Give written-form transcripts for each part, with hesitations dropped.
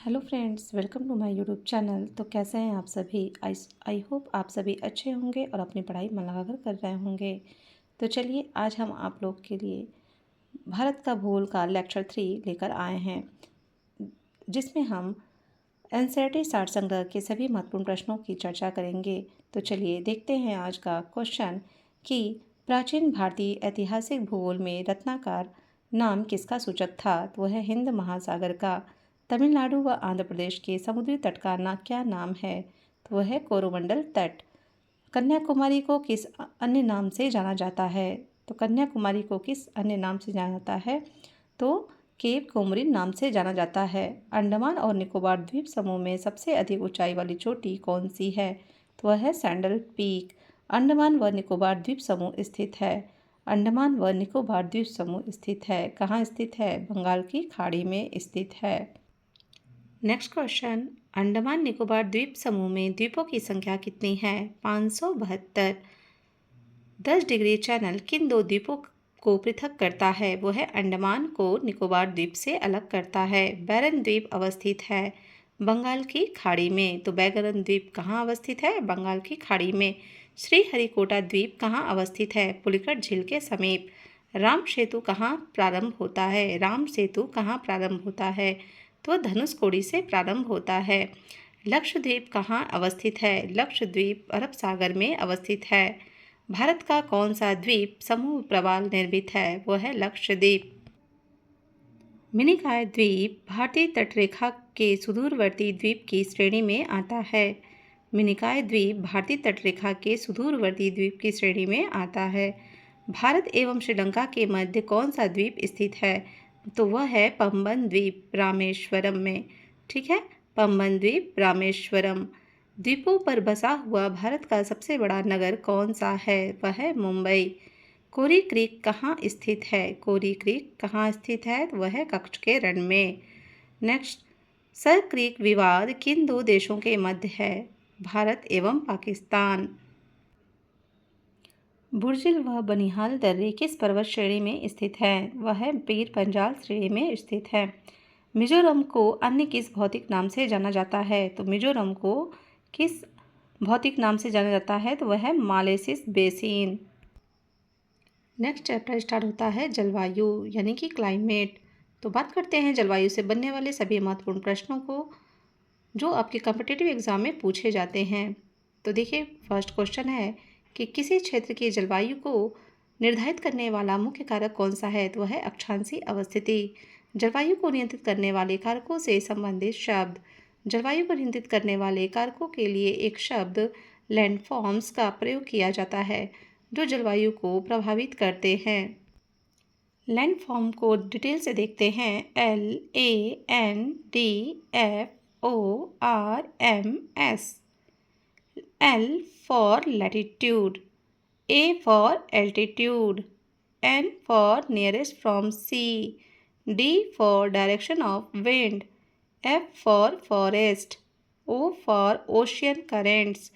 Hello friends, welcome to my YouTube channel. तो कैसे हैं आप सभी? आई होप आप सभी अच्छे होंगे और अपनी पढ़ाई मन लगाकर कर रहे होंगे। तो चलिए आज हम आप लोग के लिए भारत का भूगोल का लेक्चर 3 लेकर आए हैं, जिसमें हम एनसीईआरटी सार संग्रह के सभी महत्वपूर्ण प्रश्नों की चर्चा करेंगे। तो चलिए देखते हैं आज का क्वेश्चन कि प्राचीन भारतीय ऐतिहासिक भूगोल में रत्नाकर नाम किसका सूचक था? तो वह हिंद महासागर का। तमिलनाडु व आंध्र प्रदेश के समुद्री तट का क्या नाम है? तो वह है कोरोमंडल तट। कन्याकुमारी को किस अन्य नाम से जाना जाता है? तो कन्याकुमारी को किस अन्य नाम से जाना जाता है? तो केप कोमोरिन नाम से जाना जाता है। अंडमान और निकोबार द्वीप समूह में सबसे अधिक ऊंचाई वाली चोटी कौन सी है? तो वह है सैंडल पीक। अंडमान व निकोबार द्वीप समूह स्थित है। अंडमान व निकोबार द्वीप समूह स्थित है। कहाँ स्थित है? बंगाल की खाड़ी में स्थित है। नेक्स्ट क्वेश्चन, अंडमान निकोबार द्वीप समूह में द्वीपों की संख्या कितनी है? 572। 10 डिग्री चैनल किन दो द्वीपों को पृथक करता है? वो है अंडमान को निकोबार द्वीप से अलग करता है। बैरन द्वीप अवस्थित है बंगाल की खाड़ी में। तो बैरन द्वीप कहाँ अवस्थित है? बंगाल की खाड़ी में। श्रीहरिकोटा द्वीप कहाँ अवस्थित है? पुलिकट झील के समीप। राम सेतु कहाँ प्रारंभ होता है? राम सेतु कहाँ प्रारंभ होता है? तो धनुषकोडी से प्रारंभ होता है। लक्षद्वीप कहाँ अवस्थित है? लक्षद्वीप अरब सागर में अवस्थित है। भारत का कौन सा द्वीप समूह प्रवाल निर्मित है? वो है लक्षद्वीप। मिनिकॉय द्वीप भारतीय तटरेखा के सुदूरवर्ती द्वीप की श्रेणी में आता है। मिनिकॉय द्वीप भारतीय तटरेखा के सुदूरवर्ती द्वीप की श्रेणी में आता है। भारत एवं श्रीलंका के मध्य कौन सा द्वीप स्थित है? तो वह है पंबन द्वीप रामेश्वरम में। ठीक है, पंबन द्वीप रामेश्वरम। द्वीपों पर बसा हुआ भारत का सबसे बड़ा नगर कौन सा है? वह है मुंबई। कोरी क्रीक कहाँ स्थित है? कोरी क्रीक कहाँ स्थित है? वह है कच्छ के रण में। नेक्स्ट, सर क्रीक विवाद किन दो देशों के मध्य है? भारत एवं पाकिस्तान। बुर्जिल व बनिहाल दर्रे किस पर्वत श्रेणी में स्थित है? वह है पीर पंजाल श्रेणी में स्थित है। मिजोरम को अन्य किस भौतिक नाम से जाना जाता है? तो मिजोरम को किस भौतिक नाम से जाना जाता है? तो वह है मालेसिस बेसिन। नेक्स्ट चैप्टर स्टार्ट होता है जलवायु यानी कि क्लाइमेट। तो बात करते हैं जलवायु से बनने वाले सभी महत्वपूर्ण प्रश्नों को जो आपके कॉम्पिटिटिव एग्जाम में पूछे जाते हैं। तो देखिए, फर्स्ट क्वेश्चन है कि किसी क्षेत्र की जलवायु को निर्धारित करने वाला मुख्य कारक कौन सा है? तो वह है अक्षांशीय अवस्थिति। जलवायु को नियंत्रित करने वाले कारकों से संबंधित शब्द। जलवायु को नियंत्रित करने वाले कारकों के लिए एक शब्द लैंडफॉर्म्स का प्रयोग किया जाता है जो जलवायु को प्रभावित करते हैं। लैंडफॉर्म को डिटेल से देखते हैं। LANDFORMS। L for latitude, A for altitude, N for nearest from sea, D for direction of wind, F for forest, O for ocean currents,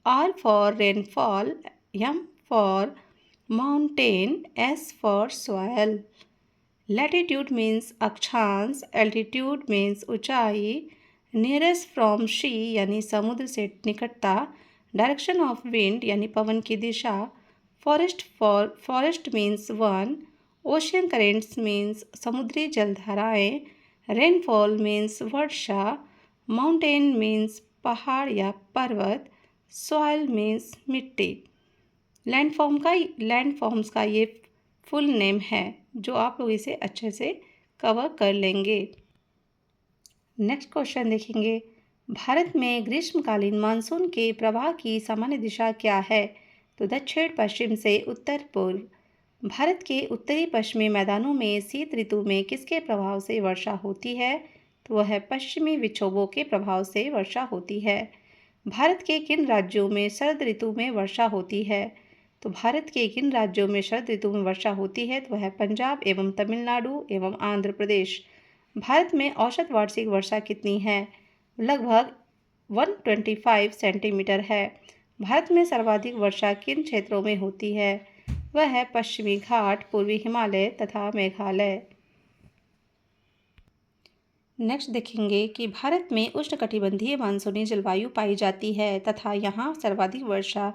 R for rainfall, M for mountain, S for soil. Latitude means अक्षांश, altitude means ऊंचाई, nearest from sea यानी समुद्र से निकटता, direction of wind यानी पवन की दिशा, फॉरेस्ट मीन्स वन, ओशियन करेंट्स मीन्स समुद्री जलधाराएं, रेनफॉल मीन्स वर्षा, माउंटेन मीन्स पहाड़ या पर्वत, सॉइल मीन्स मिट्टी। लैंडफॉर्म्स का ये फुल नेम है जो आप लोग इसे अच्छे से कवर कर लेंगे। नेक्स्ट क्वेश्चन देखेंगे, भारत में ग्रीष्मकालीन मानसून के प्रवाह की सामान्य दिशा क्या है? तो दक्षिण पश्चिम से उत्तर पूर्व। भारत के उत्तरी पश्चिमी मैदानों में शीत ऋतु में किसके प्रभाव से वर्षा होती है? तो वह है पश्चिमी विक्षोभों के प्रभाव से वर्षा होती है। भारत के किन राज्यों में शरद ऋतु में वर्षा होती है? तो भारत के किन राज्यों में शरद ऋतु में वर्षा होती है? तो वह है पंजाब एवं तमिलनाडु एवं आंध्र प्रदेश। भारत में औसत वार्षिक वर्षा कितनी है? लगभग 125 सेंटीमीटर है। भारत में सर्वाधिक वर्षा किन क्षेत्रों में होती है? वह है पश्चिमी घाट, पूर्वी हिमालय तथा मेघालय। नेक्स्ट देखेंगे कि भारत में उष्णकटिबंधीय मानसूनी जलवायु पाई जाती है तथा यहाँ सर्वाधिक वर्षा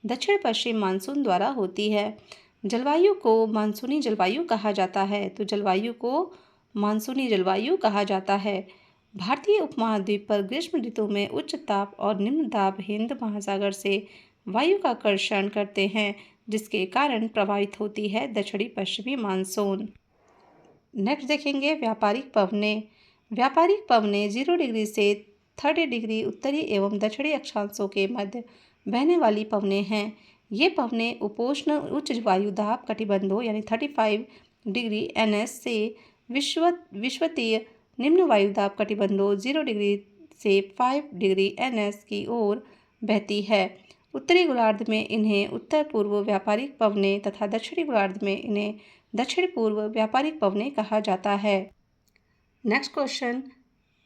दक्षिण पश्चिम मानसून द्वारा होती है। जलवायु को मानसूनी जलवायु कहा जाता है। तो जलवायु को मानसूनी जलवायु कहा जाता है। भारतीय उपमहाद्वीप पर ग्रीष्म ऋतु में उच्च ताप और निम्न दाब हिंद महासागर से वायु का आकर्षण करते हैं, जिसके कारण प्रभावित होती है दक्षिणी पश्चिमी मानसून। नेक्स्ट देखेंगे व्यापारिक पवनें। व्यापारिक पवनें 0 डिग्री से 30 डिग्री उत्तरी एवं दक्षिणी अक्षांशों के मध्य बहने वाली पवनें हैं। ये पवनें उपोष्ण उच्च वायु दाब कटिबंधों यानी 35 डिग्री NS से विषुवतीय निम्न वायु दाब कटिबंधों 0 डिग्री से 5 डिग्री NS की ओर बहती है। उत्तरी गोलार्ध में इन्हें उत्तर पूर्व व्यापारिक पवनें तथा दक्षिणी गोलार्ध में इन्हें दक्षिण पूर्व व्यापारिक पवनें कहा जाता है। नेक्स्ट क्वेश्चन,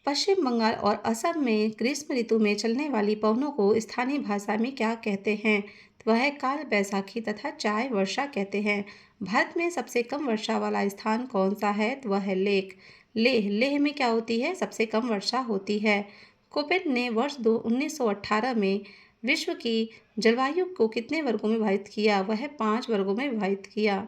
पश्चिम बंगाल और असम में ग्रीष्म ऋतु में चलने वाली पवनों को स्थानीय भाषा में क्या कहते हैं? तो वह काल बैसाखी तथा चाय वर्षा कहते हैं। भारत में सबसे कम वर्षा वाला स्थान कौन सा है? तो वह है लेह में क्या होती है? सबसे कम वर्षा होती है। कोपेन ने वर्ष 1918 में विश्व की जलवायु को कितने वर्गों में विभाजित किया? वह 5 वर्गों में विभाजित किया।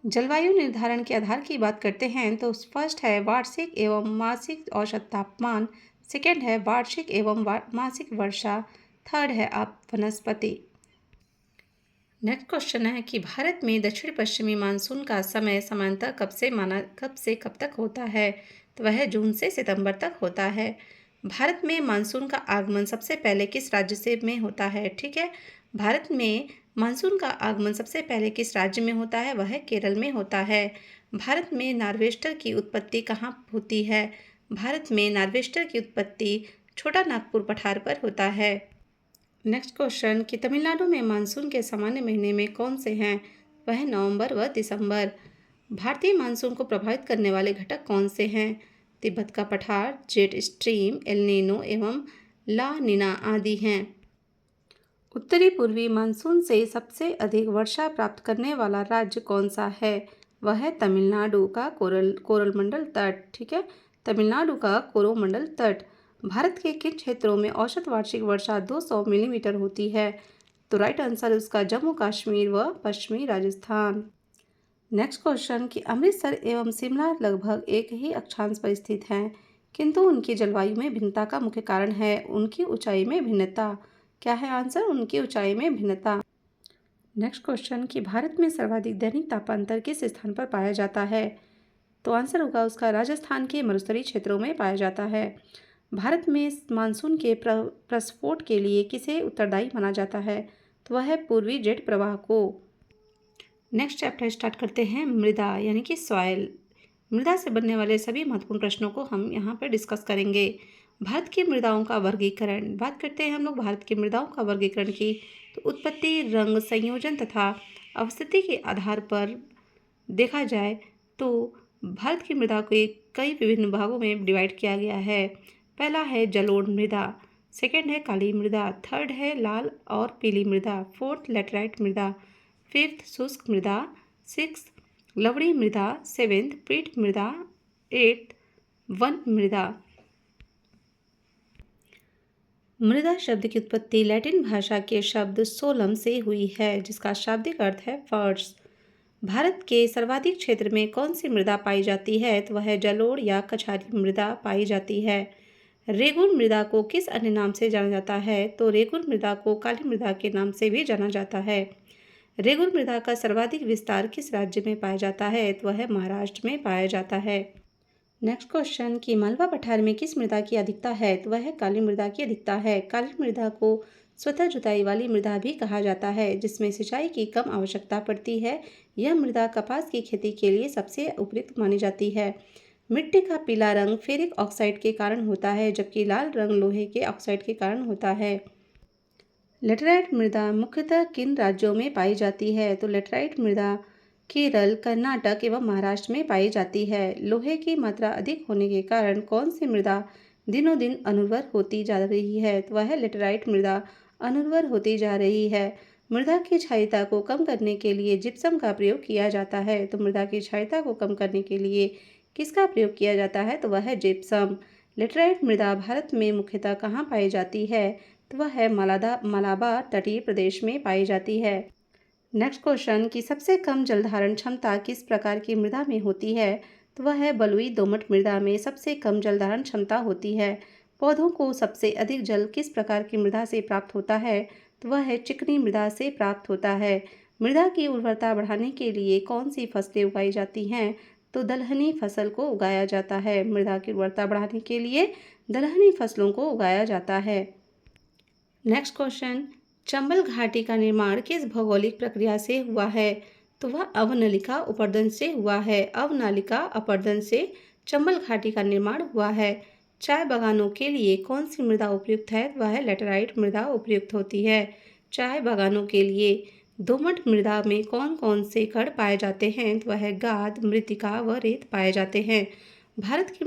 जलवायु निर्धारण के आधार की बात करते हैं तो फर्स्ट है वार्षिक एवं मासिक औसत तापमान, सेकेंड है वार्षिक एवं मासिक वर्षा, थर्ड है आप वनस्पति। नेक्स्ट क्वेश्चन है कि भारत में दक्षिण पश्चिमी मानसून का समय सामान्यतः कब से कब तक होता है? तो वह जून से सितंबर तक होता है। भारत में मानसून का आगमन सबसे पहले किस राज्य से में होता है? ठीक है, भारत में मानसून का आगमन सबसे पहले किस राज्य में होता है? वह केरल में होता है। भारत में नार्वेस्टर की उत्पत्ति कहाँ होती है? भारत में नार्वेस्टर की उत्पत्ति छोटा नागपुर पठार पर होता है। नेक्स्ट क्वेश्चन कि तमिलनाडु में मानसून के सामान्य महीने में कौन से हैं? वह नवंबर व दिसंबर। भारतीय मानसून को प्रभावित करने वाले घटक कौन से हैं? तिब्बत का पठार, जेट स्ट्रीम, एल नीनो एवं ला नीना आदि हैं। उत्तरी पूर्वी मानसून से सबसे अधिक वर्षा प्राप्त करने वाला राज्य कौन सा है? वह है तमिलनाडु का कोरोमंडल तट। ठीक है, तमिलनाडु का कोरोमंडल तट। भारत के किन क्षेत्रों में औसत वार्षिक वर्षा 200 मिलीमीटर होती है? तो राइट आंसर उसका जम्मू कश्मीर व पश्चिमी राजस्थान। नेक्स्ट क्वेश्चन कि अमृतसर एवं शिमला लगभग एक ही अक्षांश पर स्थित हैं, किंतु उनकी जलवायु में भिन्नता का मुख्य कारण है उनकी ऊंचाई में भिन्नता। क्या है आंसर? उनकी ऊंचाई में भिन्नता। नेक्स्ट क्वेश्चन कि भारत में सर्वाधिक दैनिक तापांतर किस स्थान पर पाया जाता है? तो आंसर होगा उसका राजस्थान के मरुस्थलीय क्षेत्रों में पाया जाता है। भारत में मानसून के प्रस्फोट के लिए किसे उत्तरदायी माना जाता है? तो वह है पूर्वी जेट प्रवाह को। नेक्स्ट चैप्टर स्टार्ट करते हैं मृदा यानी कि सॉइल। मृदा से बनने वाले सभी महत्वपूर्ण प्रश्नों को हम यहाँ पर डिस्कस करेंगे। भारत की मृदाओं का वर्गीकरण। बात करते हैं हम लोग भारत की मृदाओं का वर्गीकरण की, तो उत्पत्ति, रंग, संयोजन तथा अवस्थिति के आधार पर देखा जाए तो भारत की मृदा को कई विभिन्न भागों में डिवाइड किया गया है। पहला है जलोढ़ मृदा, सेकेंड है काली मृदा, थर्ड है लाल और पीली मृदा, फोर्थ लेटराइट मृदा, फिफ्थ शुष्क मृदा, सिक्स लवणी मृदा, सेवेंथ पीठ मृदा, एट्थ वन मृदा। मृदा शब्द की उत्पत्ति लैटिन भाषा के शब्द सोलम से हुई है, जिसका शाब्दिक अर्थ है फर्श। भारत के सर्वाधिक क्षेत्र में कौन सी मृदा पाई जाती है? तो वह जलोढ़ या कछारी मृदा पाई जाती है। रेगुन मृदा को किस अन्य नाम से जाना जाता है? तो रेगुन मृदा को काली मृदा के नाम से भी जाना जाता है। रेगुन मृदा का सर्वाधिक विस्तार किस राज्य में पाया जाता है? तो वह महाराष्ट्र में पाया जाता है। नेक्स्ट क्वेश्चन कि मालवा पठार में किस मृदा की अधिकता है? तो वह काली मृदा की अधिकता है। काली मृदा को स्वतः जुताई वाली मृदा भी कहा जाता है, जिसमें सिंचाई की कम आवश्यकता पड़ती है। यह मृदा कपास की खेती के लिए सबसे उपयुक्त मानी जाती है। मिट्टी का पीला रंग फेरिक ऑक्साइड के कारण होता है, जबकि लाल रंग लोहे के ऑक्साइड के कारण होता है। लेटराइट मृदा मुख्यतः किन राज्यों में पाई जाती है? तो लेटराइट मृदा केरल, कर्नाटक एवं महाराष्ट्र में पाई जाती है। लोहे की मात्रा अधिक होने के कारण कौन सी मृदा दिनों दिन अनुर्वर होती जा रही है? तो वह लेटराइट मृदा अनुर्वर होती जा रही है। मृदा की क्षारीयता को कम करने के लिए जिप्सम का प्रयोग किया जाता है। तो मृदा की क्षारीयता को कम करने के लिए किसका प्रयोग किया जाता है? तो वह है जिप्सम। लेटराइट मृदा भारत में मुख्यतः कहाँ पाई जाती है? तो वह है मालाबार तटीय प्रदेश में पाई जाती है। नेक्स्ट क्वेश्चन कि सबसे कम जल धारण क्षमता किस प्रकार की मृदा में होती है? तो वह है बलुई दोमट मृदा में सबसे कम जल धारण क्षमता होती है। पौधों को सबसे अधिक जल किस प्रकार की मृदा से प्राप्त होता है? तो वह है चिकनी मृदा से प्राप्त होता है। मृदा की उर्वरता बढ़ाने के लिए कौन सी फसलें उगाई जाती हैं? तो दलहनी फसल को उगाया जाता है। मृदा की उर्वरता बढ़ाने के लिए दलहनी फसलों को उगाया जाता है। नेक्स्ट क्वेश्चन, चंबल घाटी का निर्माण किस भौगोलिक प्रक्रिया से हुआ है? तो वह अवनलिका अपरदन से हुआ है। अवनालिका अपरदन से चंबल घाटी का निर्माण हुआ है। चाय बागानों के लिए कौन सी मृदा उपयुक्त है? वह है लेटराइट मृदा उपयुक्त होती है। चाय बागानों के लिए दोमट मृदा में कौन कौन से कण पाए जाते हैं? तो वह है गाद, मृत्तिका व रेत पाए जाते हैं। भारत की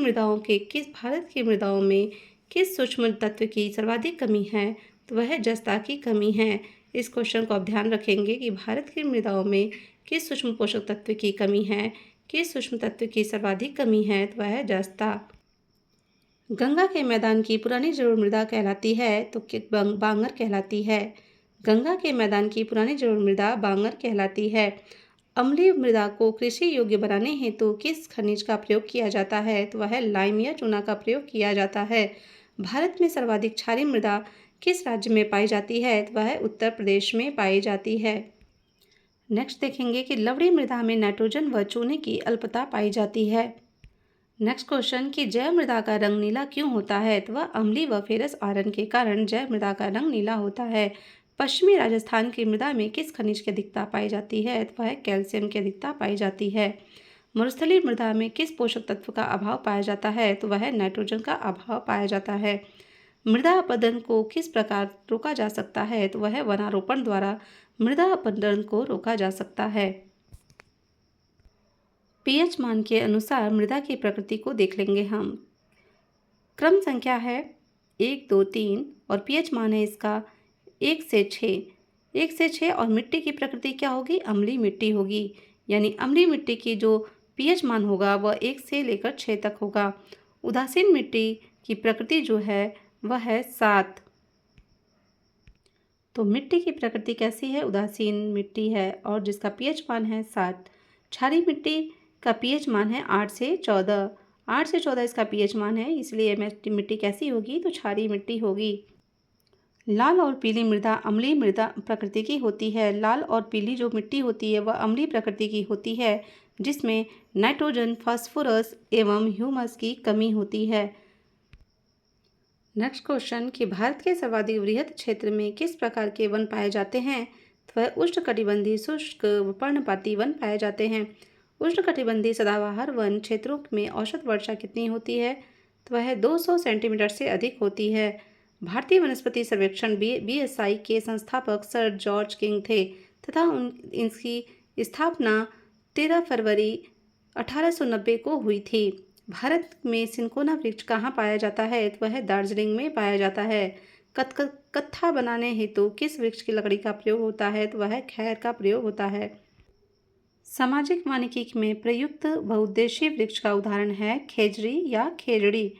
मृदाओं में किस सूक्ष्म तत्व की सर्वाधिक कमी है? तो वह जस्ता की कमी है। इस क्वेश्चन को आप ध्यान रखेंगे कि भारत की मृदाओं में किस सूक्ष्म पोषक तत्व की कमी है, किस सूक्ष्म तत्व की सर्वाधिक कमी है? तो वह जस्ता। गंगा के मैदान की पुरानी जलोढ़ मृदा कहलाती है तो बांगर कहलाती है। गंगा के मैदान की पुरानी जलोढ़ मृदा बांगर कहलाती है। अम्लीय मृदा को कृषि योग्य बनाने हेतु किस खनिज का प्रयोग किया जाता है? तो वह लाइम या चूना का प्रयोग किया जाता है। भारत में सर्वाधिक क्षारीय मृदा किस राज्य में पाई जाती है? तो वह उत्तर प्रदेश में पाई जाती है। नेक्स्ट देखेंगे कि लवणी मृदा में नाइट्रोजन व चूने की अल्पता पाई जाती है। नेक्स्ट क्वेश्चन कि जैव मृदा का रंग नीला क्यों होता है? तो वह अम्लीय व फेरस आयरन के कारण जैव मृदा का रंग नीला होता है। पश्चिमी राजस्थान की मृदा में किस खनिज की अधिकता पाई जाती है? तो वह कैल्शियम की अधिकता पाई जाती है। मरुस्थलीय मृदा में किस पोषक तत्व का अभाव पाया जाता है? तो वह नाइट्रोजन का अभाव पाया जाता है। मृदा अपरदन को किस प्रकार रोका जा सकता है? तो वह वनारोपण द्वारा मृदा अपरदन को रोका जा सकता है। पीएच मान के अनुसार मृदा की प्रकृति को देख लेंगे हम। क्रम संख्या है 1, 2, 3 और पीएच मान है इसका 1 से 6। 1 से 6 और मिट्टी की प्रकृति क्या होगी? अम्लीय मिट्टी होगी। यानी अम्लीय मिट्टी की जो पीएच मान होगा वह 1 से लेकर 6 तक होगा। उदासीन मिट्टी की प्रकृति जो है वह है 7। तो मिट्टी की प्रकृति कैसी है? उदासीन मिट्टी है और जिसका पीएच मान है 7। क्षारीय मिट्टी का पीएच मान है 8 से 14। 8 से 14 इसका पीएच मान है, इसलिए मिट्टी कैसी होगी? तो क्षारीय मिट्टी होगी। लाल और पीली मृदा अम्लीय मृदा प्रकृति की होती है। लाल और पीली जो मिट्टी होती है वह अम्लीय प्रकृति की होती है, जिसमें नाइट्रोजन, फास्फोरस एवं ह्यूमस की कमी होती है। नेक्स्ट क्वेश्चन कि भारत के सर्वाधिक वृहद क्षेत्र में किस प्रकार के वन पाए जाते हैं? तो वह उष्णकटिबंधीय शुष्क व पर्णपाती वन पाए जाते हैं। उष्णकटिबंधीय सदाबहार वन क्षेत्रों में औसत वर्षा कितनी होती है? तो वह 200 सेंटीमीटर से अधिक होती है। भारतीय वनस्पति सर्वेक्षण BSI के संस्थापक सर जॉर्ज किंग थे तथा इनकी स्थापना 13 फरवरी 1890 को हुई थी। भारत में सिनकोना वृक्ष कहाँ पाया जाता है? तो वह दार्जिलिंग में पाया जाता है। कत्था बनाने हेतु किस वृक्ष की लकड़ी का प्रयोग होता है? तो वह खैर का प्रयोग होता है। सामाजिक वानिकी में प्रयुक्त बहुउद्देशीय वृक्ष का उदाहरण है खेजड़ी या खेजड़ी।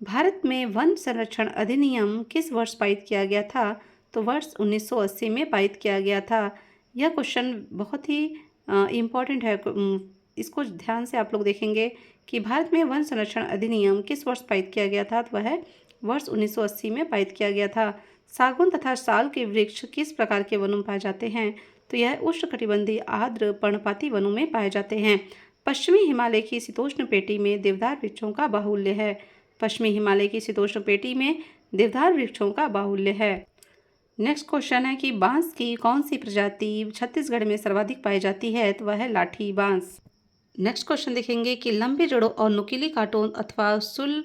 भारत में वन संरक्षण अधिनियम किस वर्ष पारित किया गया था? तो वर्ष 1980 में पारित किया गया था। यह क्वेश्चन बहुत ही इम्पॉर्टेंट है, इसको ध्यान से आप लोग देखेंगे कि भारत में वन संरक्षण अधिनियम किस वर्ष पारित किया गया था? तो वह वर्ष 1980 में पारित किया गया था। सागौन तथा साल के वृक्ष किस प्रकार के वनों में पाए जाते हैं? तो यह उष्णकटिबंधीय आर्द्र पर्णपाती वनों में पाए जाते हैं। पश्चिमी हिमालय की शीतोष्ण पेटी में देवदार वृक्षों का बाहुल्य है। पश्चिमी हिमालय की शीतोष्ण पेटी में देवदार वृक्षों का बाहुल्य है। नेक्स्ट क्वेश्चन है कि बांस की कौन सी प्रजाति छत्तीसगढ़ में सर्वाधिक पाई जाती है? तो वह है लाठी बांस। नेक्स्ट क्वेश्चन देखेंगे कि लंबे जड़ों और नुकीली कांटों अथवा सूल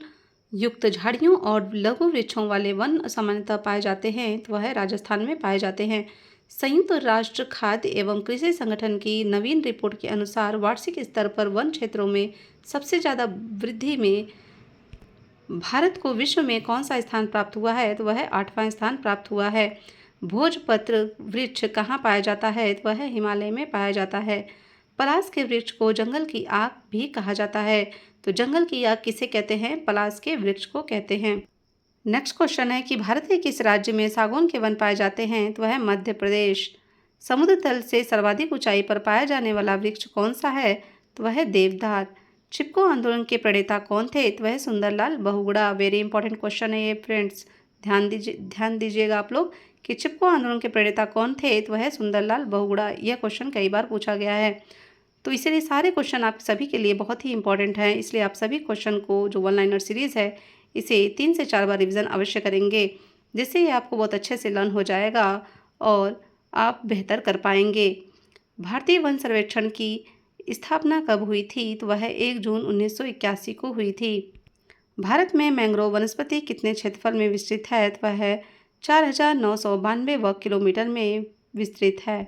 युक्त झाड़ियों और लघु वृक्षों वाले वन सामान्यतः पाए जाते हैं। तो वह राजस्थान में पाए जाते हैं। संयुक्त राष्ट्र खाद्य एवं कृषि संगठन की नवीन रिपोर्ट के अनुसार वार्षिक स्तर पर वन क्षेत्रों में सबसे ज़्यादा वृद्धि में भारत को विश्व में कौन सा स्थान प्राप्त हुआ है? तो वह 8वां स्थान प्राप्त हुआ है। भोजपत्र वृक्ष कहाँ पाया जाता है? तो वह हिमालय में पाया जाता है। पलाश के वृक्ष को जंगल की आग भी कहा जाता है। तो जंगल की आग किसे कहते हैं? पलाश के वृक्ष को कहते हैं। नेक्स्ट क्वेश्चन है कि भारत के किस राज्य में सागौन के वन पाए जाते हैं? तो वह मध्य प्रदेश। समुद्र तल से सर्वाधिक ऊंचाई पर पाया जाने वाला वृक्ष कौन सा है? तो वह देवदार। चिपको आंदोलन के प्रणेता कौन थे? तो वह Sunderlal Bahuguna. Very important question है ये फ्रेंड्स, ध्यान दीजिएगा आप लोग कि चिपको आंदोलन के प्रणेता कौन थे? तो वह सुंदरलाल बहुगुणा। यह क्वेश्चन कई बार पूछा गया है, तो इसीलिए सारे क्वेश्चन आप सभी के लिए बहुत ही इंपॉर्टेंट हैं। इसलिए आप सभी क्वेश्चन को, जो वन लाइनर सीरीज़ है, इसे 3 से 4 बार रिवीजन अवश्य करेंगे, जिससे ये आपको बहुत अच्छे से लर्न हो जाएगा और आप बेहतर कर पाएंगे। भारतीय वन सर्वेक्षण की स्थापना कब हुई थी? तो वह 1 जून 1981 को हुई थी। भारत में मैंग्रोव वनस्पति कितने क्षेत्रफल में विस्तृत है? तो वह 4,992 वर्ग किलोमीटर में विस्तृत है।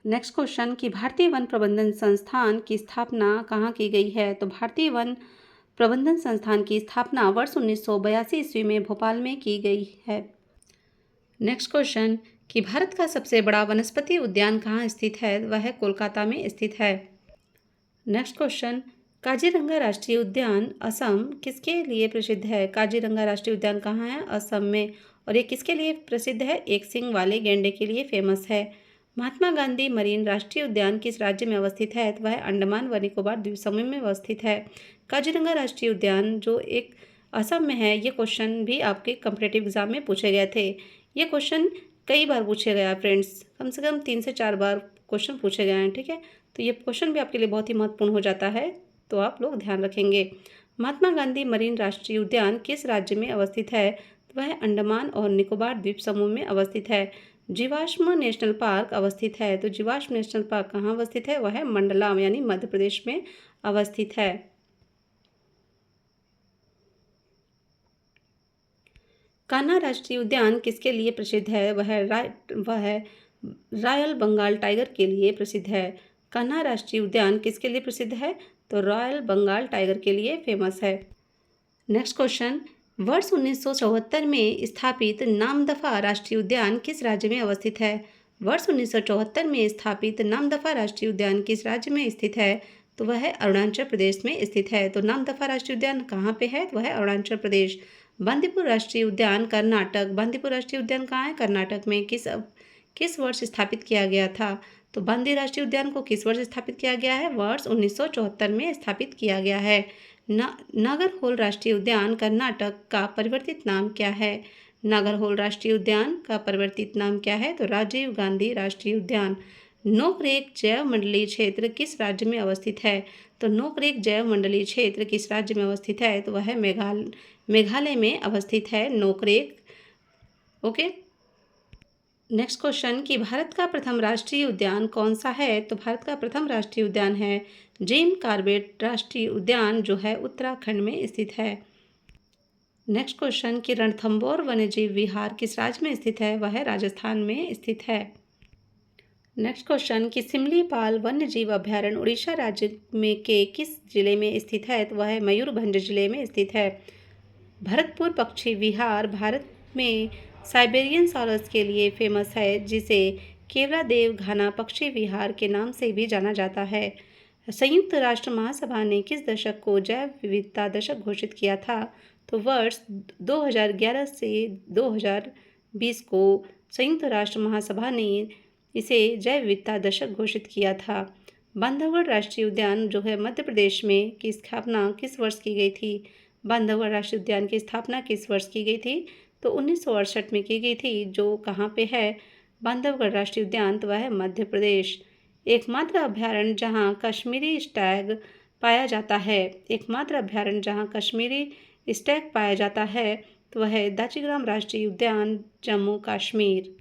नेक्स्ट क्वेश्चन कि भारतीय वन प्रबंधन संस्थान की स्थापना कहाँ की गई है? तो भारतीय वन प्रबंधन संस्थान की स्थापना वर्ष 1982 ईस्वी में भोपाल में की गई है। नेक्स्ट क्वेश्चन कि भारत का सबसे बड़ा वनस्पति उद्यान कहाँ स्थित है? वह कोलकाता में स्थित है। नेक्स्ट क्वेश्चन काजीरंगा राष्ट्रीय उद्यान असम किसके लिए प्रसिद्ध है? काजीरंगा राष्ट्रीय उद्यान कहाँ है? असम में। और ये किसके लिए प्रसिद्ध है? एक सींग वाले गैंडे के लिए फेमस है। महात्मा गांधी मरीन राष्ट्रीय उद्यान किस राज्य में अवस्थित है? तो वह अंडमान व निकोबार द्वीप समूह में अवस्थित है। काजीरंगा राष्ट्रीय उद्यान जो एक असम में है, ये क्वेश्चन भी आपके कॉम्पिटिटिव एग्जाम में पूछे गए थे। ये क्वेश्चन कई बार पूछे गया फ्रेंड्स, कम से कम 3 से 4 बार क्वेश्चन पूछे गए हैं, ठीक है। तो ये क्वेश्चन भी आपके लिए बहुत ही महत्वपूर्ण हो जाता है, तो आप लोग ध्यान रखेंगे। महात्मा गांधी मरीन राष्ट्रीय उद्यान किस राज्य में अवस्थित है? तो वह अंडमान और निकोबार द्वीप समूह में अवस्थित है। जीवाश्म नेशनल पार्क अवस्थित है। तो जीवाश्म नेशनल पार्क कहाँ अवस्थित है? वह मंडला यानी मध्य प्रदेश में अवस्थित है। कान्हा राष्ट्रीय उद्यान किसके लिए प्रसिद्ध है? वह रॉयल बंगाल टाइगर के लिए प्रसिद्ध है। कान्हा राष्ट्रीय उद्यान किसके लिए प्रसिद्ध है? तो रॉयल बंगाल टाइगर के लिए फेमस है। नेक्स्ट क्वेश्चन वर्ष 1974 में स्थापित नामदफा राष्ट्रीय उद्यान किस राज्य में अवस्थित है? वर्ष 1974 में स्थापित नामदफा राष्ट्रीय उद्यान किस राज्य में स्थित है? तो वह अरुणाचल प्रदेश में स्थित है। तो नामदफा राष्ट्रीय उद्यान कहाँ पे है? तो वह अरुणाचल प्रदेश। बंदीपुर राष्ट्रीय उद्यान कर्नाटक। बंदीपुर राष्ट्रीय उद्यान कहाँ है? कर्नाटक में। किस वर्ष स्थापित किया गया था? तो बंदी राष्ट्रीय उद्यान को किस वर्ष स्थापित किया गया है? वर्ष 1974 में स्थापित किया गया है। नागरहोल राष्ट्रीय उद्यान कर्नाटक का परिवर्तित नाम क्या है? नागरहोल राष्ट्रीय उद्यान का परिवर्तित नाम क्या है? तो राजीव गांधी राष्ट्रीय उद्यान। नोकरेक जैव मंडलीय क्षेत्र किस राज्य में अवस्थित है? तो नोकरेक जैव मंडलीय क्षेत्र किस राज्य में अवस्थित है? तो वह मेघालय में अवस्थित है, नोकरेक। ओके। नेक्स्ट क्वेश्चन कि भारत का प्रथम राष्ट्रीय उद्यान कौन सा है? तो भारत का प्रथम राष्ट्रीय उद्यान है जिम कॉर्बेट राष्ट्रीय उद्यान, जो है उत्तराखंड में स्थित है। नेक्स्ट क्वेश्चन कि रणथंभौर वन्यजीव विहार किस राज्य में स्थित है? वह राजस्थान में स्थित है। नेक्स्ट क्वेश्चन कि सिमलीपाल वन्यजीव अभ्यारण्य उड़ीसा राज्य में के किस जिले में स्थित है? तो वह मयूरभंज जिले में स्थित है। भरतपुर पक्षी विहार भारत में साइबेरियन सॉरस के लिए फेमस है, जिसे केवलादेव घाना पक्षी विहार के नाम से भी जाना जाता है। संयुक्त राष्ट्र महासभा ने किस दशक को जैव विविधता दशक घोषित किया था? तो वर्ष 2011 से 2020 को संयुक्त राष्ट्र महासभा ने इसे जैव विविधता दशक घोषित किया था। बांधवगढ़ राष्ट्रीय उद्यान जो है मध्य प्रदेश में की स्थापना किस वर्ष की गई थी? बांधवगढ़ राष्ट्रीय उद्यान की स्थापना किस वर्ष की गई थी? तो 1968 में की गई थी। जो कहाँ पे है बांधवगढ़ राष्ट्रीय उद्यान? तो वह है मध्य प्रदेश। एकमात्र अभ्यारण्य जहाँ कश्मीरी स्टैग पाया जाता है, एकमात्र अभ्यारण्य जहाँ कश्मीरी स्टैग पाया जाता है, तो वह है दाचीग्राम राष्ट्रीय उद्यान, जम्मू कश्मीर।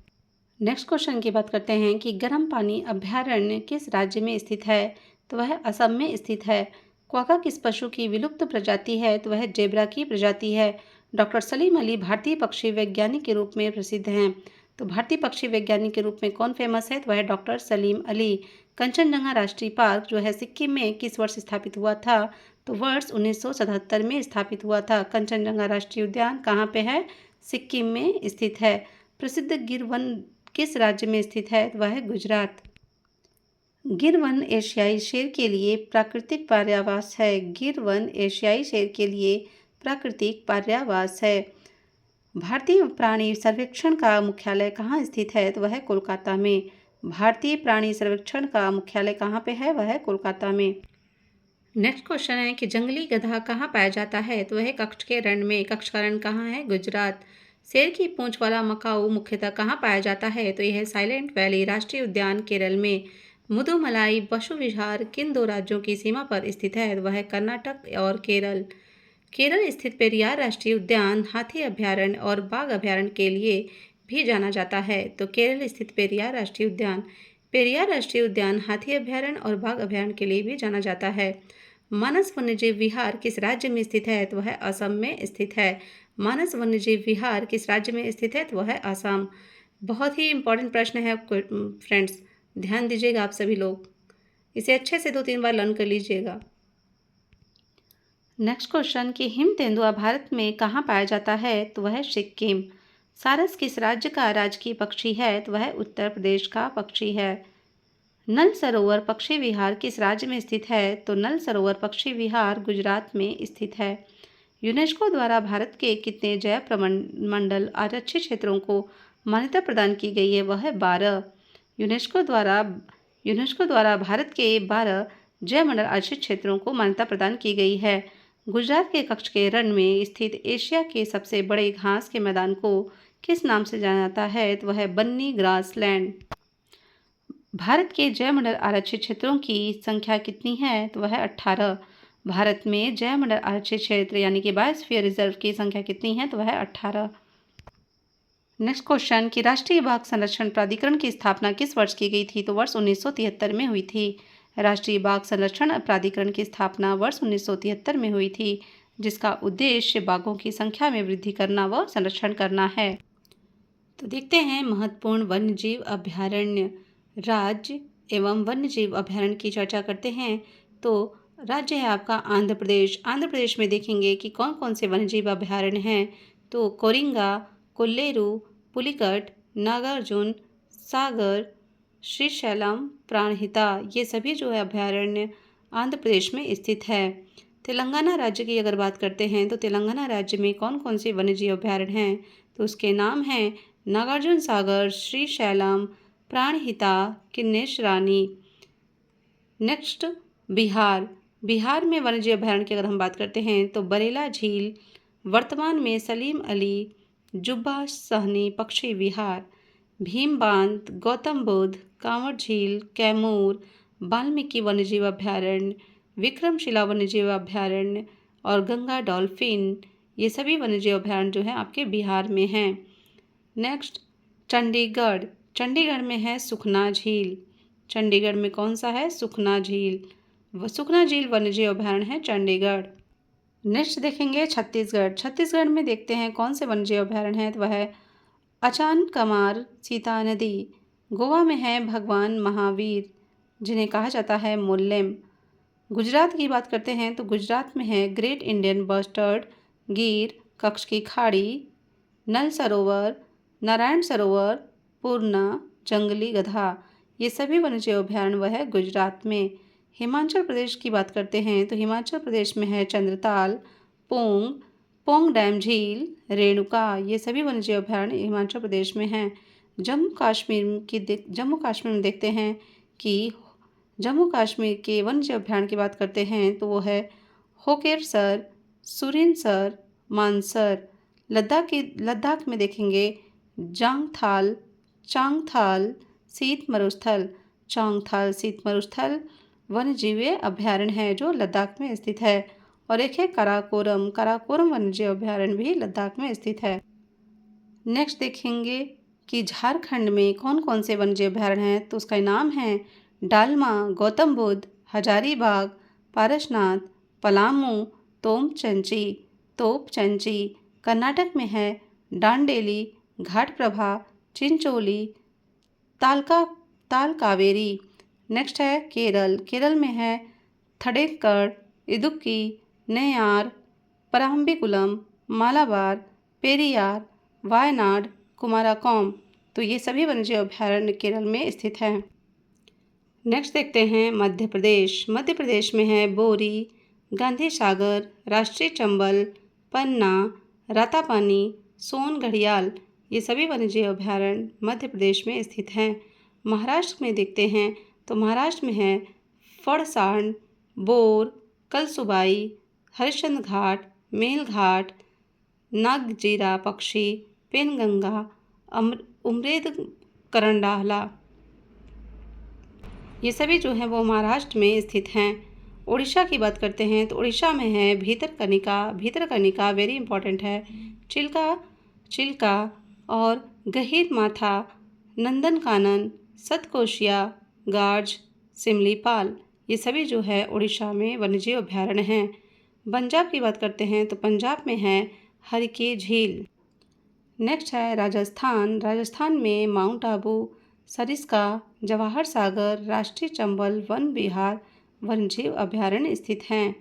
नेक्स्ट क्वेश्चन की बात करते हैं कि गर्म पानी अभ्यारण्य किस राज्य में स्थित है? तो वह असम में स्थित है। क्वाका किस पशु की विलुप्त प्रजाति है? तो वह जेब्रा की प्रजाति है। डॉक्टर सलीम अली भारतीय पक्षी वैज्ञानिक के रूप में प्रसिद्ध हैं। तो भारतीय पक्षी वैज्ञानिक के रूप में कौन फेमस है? तो वह डॉक्टर सलीम अली। कंचनजंगा राष्ट्रीय पार्क जो है सिक्किम में किस वर्ष स्थापित हुआ था? तो वर्ष 1977 में स्थापित हुआ था। कंचनजंगा राष्ट्रीय उद्यान कहाँ पे है? सिक्किम में स्थित है। प्रसिद्ध गिर वन किस राज्य में स्थित है? तो वह है गुजरात। गिर वन एशियाई शेर के लिए प्राकृतिक पर्यावास है। गिर वन एशियाई शेर के लिए प्राकृतिक पर्यावास है। भारतीय प्राणी सर्वेक्षण का मुख्यालय कहाँ स्थित है? तो वह है कोलकाता में। भारतीय प्राणी सर्वेक्षण का मुख्यालय कहाँ पे है? वह है कोलकाता में। नेक्स्ट क्वेश्चन है कि जंगली गधा कहाँ पाया जाता है? तो वह कच्छ के रण में। कच्छ का रण कहाँ है? गुजरात। शेर की पूंछ वाला मकाऊ मुख्यतः कहाँ पाया जाता है? तो यह है साइलेंट वैली राष्ट्रीय उद्यान केरल में। मुदुमलाई पशु विहार किन दो राज्यों की सीमा पर स्थित है? वह है कर्नाटक और केरल। केरल स्थित पेरियार राष्ट्रीय उद्यान हाथी अभ्यारण्य और बाघ अभ्यारण्य के लिए भी जाना जाता है। तो केरल स्थित पेरियार राष्ट्रीय उद्यान हाथी अभ्यारण्य और बाघ अभ्यारण्य के लिए भी जाना जाता है। मानस वन्यजीव विहार किस राज्य में स्थित है? तो वह असम में स्थित है। मानस वन्यजीव विहार किस राज्य में स्थित है? तो वह है असम। बहुत ही इंपॉर्टेंट प्रश्न है फ्रेंड्स, ध्यान दीजिएगा आप सभी लोग, इसे अच्छे से 2-3 बार लर्न कर लीजिएगा। नेक्स्ट क्वेश्चन कि हिम तेंदुआ भारत में कहाँ पाया जाता है? तो वह है सिक्किम। सारस किस राज्य का राजकीय पक्षी है? तो वह उत्तर प्रदेश का पक्षी है। नल सरोवर पक्षी विहार किस राज्य में स्थित है? तो नल सरोवर पक्षी विहार गुजरात में स्थित है। यूनेस्को द्वारा भारत के कितने जैव प्रमंडल आरक्षित क्षेत्रों को मान्यता प्रदान की गई है? वह है 12। यूनेस्को द्वारा भारत के 12 जैव मंडल आरक्षित क्षेत्रों को मान्यता प्रदान की गई है। गुजरात के कच्छ के रण में स्थित एशिया के सबसे बड़े घास के मैदान को किस नाम से जाना जाता है? तो वह है बन्नी ग्रासलैंड। भारत के जैव मंडल आरक्षित क्षेत्रों की संख्या कितनी है? तो वह है 18। भारत में जैव मंडल आरक्षित क्षेत्र यानी कि बायोस्फीयर रिजर्व की संख्या कितनी है? तो वह है 18। नेक्स्ट क्वेश्चन कि राष्ट्रीय बाघ संरक्षण प्राधिकरण की स्थापना किस वर्ष की गई थी? तो वर्ष 1973 में हुई थी। राष्ट्रीय बाघ संरक्षण प्राधिकरण की स्थापना वर्ष 1973 में हुई थी, जिसका उद्देश्य बाघों की संख्या में वृद्धि करना व संरक्षण करना है। तो देखते हैं महत्वपूर्ण वन्यजीव अभ्यारण्य। राज्य एवं वन्यजीव अभ्यारण्य की चर्चा करते हैं तो राज्य है आपका आंध्र प्रदेश। आंध्र प्रदेश में देखेंगे कि कौन कौन से वन्यजीव अभ्यारण्य हैं। तो कोरिंगा, कोल्लेरू, पुलिकट, नागार्जुन सागर, श्रीशैलम, प्राणहिता, ये सभी जो है अभ्यारण्य आंध्र प्रदेश में स्थित है। तेलंगाना राज्य की अगर बात करते हैं तो तेलंगाना राज्य में कौन कौन से वन्यजीव अभ्यारण्य हैं? तो उसके नाम हैं नागार्जुन सागर, श्रीशैलम, प्राणहिता, किन्नेश रानी। नेक्स्ट बिहार में वन्यजीव अभ्यारण्य की अगर हम बात करते हैं तो बरेला झील, वर्तमान में सलीम अली जुब्बा सहनी पक्षी विहार, भीम बांध, गौतम बुद्ध, कांवड़ झील, कैमूर, वाल्मीकि वन्यजीव अभ्यारण्य, विक्रमशिला वन्यजीव अभ्यारण्य और गंगा डॉल्फिन, ये सभी वन्यजीव अभ्यारण्य जो है आपके बिहार में हैं। नेक्स्ट चंडीगढ़ में है सुखना झील। चंडीगढ़ में कौन सा है? सुखना झील वन्यजीव अभ्यारण्य है चंडीगढ़। नेक्स्ट देखेंगे छत्तीसगढ़ में देखते हैं कौन से वन्यजीव अभ्यारण्य हैं। तो वह है अचान कमार सीता नदी। गोवा में है भगवान महावीर जिन्हें कहा जाता है मोल्लेम। गुजरात की बात करते हैं तो गुजरात में है ग्रेट इंडियन बस्टर्ड, गिर, कच्छ की खाड़ी, नल सरोवर, नारायण सरोवर, पूर्णा, जंगली गधा, ये सभी वन्यजीव अभ्यारण्य वह है गुजरात में। हिमाचल प्रदेश की बात करते हैं तो हिमाचल प्रदेश में है चंद्रताल, पोंग डैम झील, रेणुका, ये सभी वन्यजीव अभ्यारण्य हिमाचल प्रदेश में हैं। जम्मू कश्मीर में देखते हैं कि जम्मू कश्मीर के वन्यजीव अभ्यारण्य की बात करते हैं तो वो है होकेरसर, सुरिनसर, मानसर। लद्दाख में देखेंगे चांगथाल शीत मरुस्थल वन्यजीव अभ्यारण्य है जो लद्दाख में स्थित है। और एक है काराकोरम वन्यजीव अभ्यारण्य भी लद्दाख में स्थित है। नेक्स्ट देखेंगे कि झारखंड में कौन कौन से वन्यजीव अभ्यारण्य हैं। तो उसका नाम है डालमा, गौतम बुद्ध, हजारीबाग, पारसनाथ, पलामू, तोपचंची। कर्नाटक में है डांडेली, घाटप्रभा, चिंचोली, ताल कावेरी। नेक्स्ट है केरल में है थडेक्कड़, इदुक्की, नेयार, पराम्बिकुलम, मालाबार, पेरियार, वायनाड, कुमारकोम। तो ये सभी वन्यजीव अभ्यारण्य केरल में स्थित हैं। नेक्स्ट देखते हैं मध्य प्रदेश। मध्य प्रदेश में है बोरी, गांधी सागर, राष्ट्रीय चंबल, पन्ना, रातापानी, सोन घड़ियाल, ये सभी वन्यजीव अभयारण्य मध्य प्रदेश में स्थित हैं। महाराष्ट्र में देखते हैं तो महाराष्ट्र में है फड़साण, बोर, कलसुबाई, हरिश्चंद्र घाट, मेल घाट, नागजीरा पक्षी, पेनगंगा, उमरेद करंडाला, ये सभी जो हैं वो महाराष्ट्र में स्थित हैं। उड़ीसा की बात करते हैं तो उड़ीसा में है भीतरकनिका। भीतरकनिका वेरी इंपॉर्टेंट है। चिल्का और गहीर माथा, नंदनकानन, सतकोशिया, गार्ज, सिमलीपाल, ये सभी जो है उड़ीसा में वन्यजीव अभयारण्य हैं। पंजाब की बात करते हैं तो पंजाब में है हरिके झील। नेक्स्ट है राजस्थान। राजस्थान में माउंट आबू, सरिस्का, जवाहर सागर, राष्ट्रीय चंबल वन विहार वन्यजीव अभयारण्य स्थित हैं।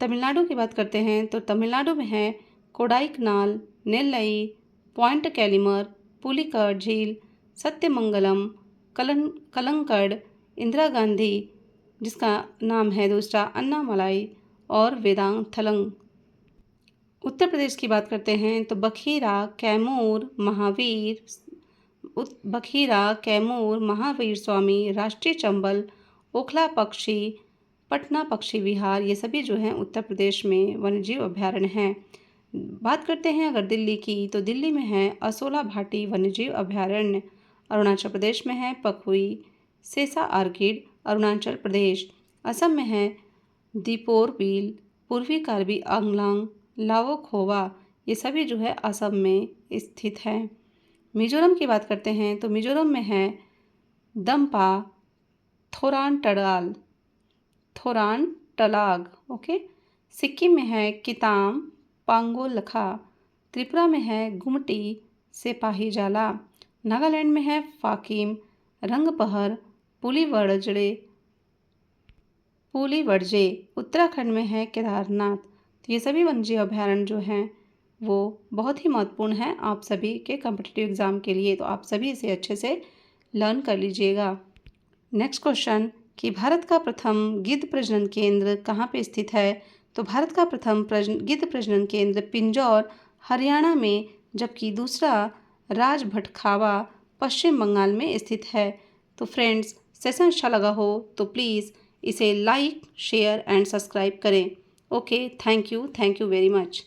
तमिलनाडु की बात करते हैं तो तमिलनाडु में है कोडाईकनाल, नेल्लई, पॉइंट कैलिमर, पुलिकट झील, सत्यमंगलम, कलंकड, इंदिरा गांधी जिसका नाम है दूसरा अन्नामलाई, और वेदांथलंग। उत्तर प्रदेश की बात करते हैं तो कैमूर, महावीर स्वामी, राष्ट्रीय चंबल, ओखला पक्षी, पटना पक्षी विहार, ये सभी जो हैं उत्तर प्रदेश में वन्यजीव अभयारण्य हैं। बात करते हैं अगर दिल्ली की तो दिल्ली में है असोला भाटी वन्यजीव अभयारण्य। अरुणाचल प्रदेश में है पखुई, सेसा आर्किड, अरुणाचल प्रदेश। असम में है दीपोर बील, पूर्वी कार्बी आंगलांग, लाओ खोवा, ये सभी जो है असम में स्थित हैं। मिजोरम की बात करते हैं तो मिजोरम में है दम्पा, थोरान टलाग, ओके। सिक्किम में है किताम, पांगोलखा। त्रिपुरा में है गुमटी, सेपाहीजाला। नागालैंड में है फाकिम, रंगपहर, पुलीवड़जे। उत्तराखंड में है केदारनाथ। तो ये सभी वन्यजीव अभयारण्य जो हैं वो बहुत ही महत्वपूर्ण हैं आप सभी के कॉम्पिटिटिव एग्ज़ाम के लिए, तो आप सभी इसे अच्छे से लर्न कर लीजिएगा। नेक्स्ट क्वेश्चन कि भारत का प्रथम गिद्ध प्रजनन केंद्र कहाँ पे स्थित है? तो भारत का प्रथम गिद्ध प्रजनन केंद्र पिंजौर, हरियाणा में, जबकि दूसरा राजभटखावा, पश्चिम बंगाल में स्थित है। तो फ्रेंड्स, सेशन अच्छा लगा हो तो प्लीज़ इसे लाइक, शेयर एंड सब्सक्राइब करें। Okay, thank you very much.